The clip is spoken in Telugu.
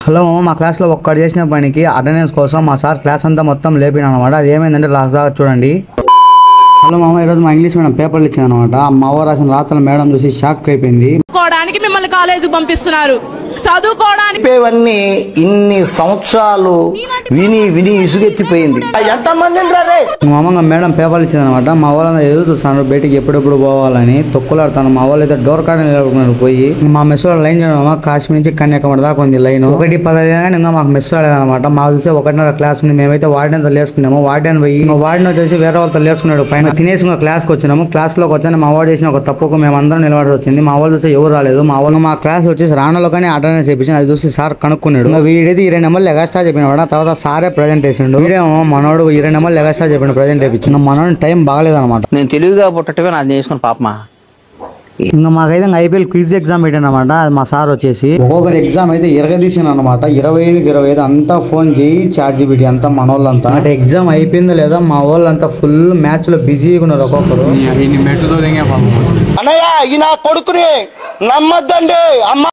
హలో మా క్లాస్లో ఒక్కడు చేసిన పనికి అటెండెన్స్ కోసం మా సార్ క్లాస్ అంతా మొత్తం లేపిన అనమాట. అది ఏమైందంటే లాస్ట్ దాకా చూడండి. హలో మామ, ఈరోజు మా ఇంగ్లీష్ మీడియం పేపర్లు ఇచ్చాను అనమాట. మా ఊరు రాసిన రాతలు మేడం చూసి షాక్ అయిపోయింది. మిమ్మల్ని కాలేజీకి పంపిస్తున్నారు చదువుకోవడానికి. ఇన్ని సంవత్సరాలు విని విని ఇసుగెత్తిపోయింది. మామూలుగా మేడం పేపర్లు ఇచ్చింది అనమాట. మా వాళ్ళంతా ఎదురు చూస్తాను బయటికి ఎప్పుడెప్పుడు పోవాలని తొక్కులాడుతాను. మా వాళ్ళు అయితే డోర్ కాడ నిలబడుకున్నారు. పోయి మా మెస్సులో లైన్ చేయడం కాశ్మీర్ నుంచి కన్యాకుమారి దాకా ఉంది లైన్. 1:15 కానీ ఇంకా మాకు మెస్ రాలేదనమాట. మాకు చూస్తే 1:30 క్లాస్ ఉంది. మేమైతే వార్డెన్తో లేసుకున్నాము. వార్డెన్ పోయి వార్డెన్ వచ్చేసి వేరే వాళ్ళతో లేసుకున్నాడు పైన. తినేసి ఇంకా క్లాస్కి వచ్చినాము. క్లాస్లోకి వచ్చాను మా వాడు చేసిన ఒక తప్పుకు మేము అందరం నిలబడి వచ్చింది. మా వాళ్ళు చూస్తే ఎవరు రాలేదు. మా వాళ్ళు మా క్లాస్ వచ్చేసి రానలో కానీ అటెండెన్స్ చేయించాను. అది చూసి సార్ కనుక్కున్నాడు. వీడైతే 20 నెంబర్లు ఎగస్ట్రా చెప్పిన తర్వాత సారే ప్రజెంట్ చేసిండు. వీడేమో మనోడు 20 నెంబర్లు ఎగస్ట్రా చెప్పిన ప్రజెంట్ చేయించిన. మనోడు టైం బాగలేదన్నమాట. నేను తెలివిగా పుట్టటమే నాది చేసుకుని పాపమా. ఇంకా మాకైతే ఐపీఎల్ క్విజ్ ఎగ్జామ్ పెట్టానమాట. అది మా సార్ వచ్చేసి ఒక్కొక్కరు ఎగ్జామ్ అయితే ఇరగదీసాను అనమాట. 25 అంతా ఫోన్ చేయి చాట్ జీపీటీ అంతా మన వాళ్ళంతా. అంటే ఎగ్జామ్ అయిపోయిందో లేదా మా వాళ్ళంతా ఫుల్ మ్యాచ్ లో బిజీగా ఉన్నారు. ఒక్కొక్కరు అన్నయ్య ఈ నా కొడుకుని నమ్మద్దండి అమ్మ.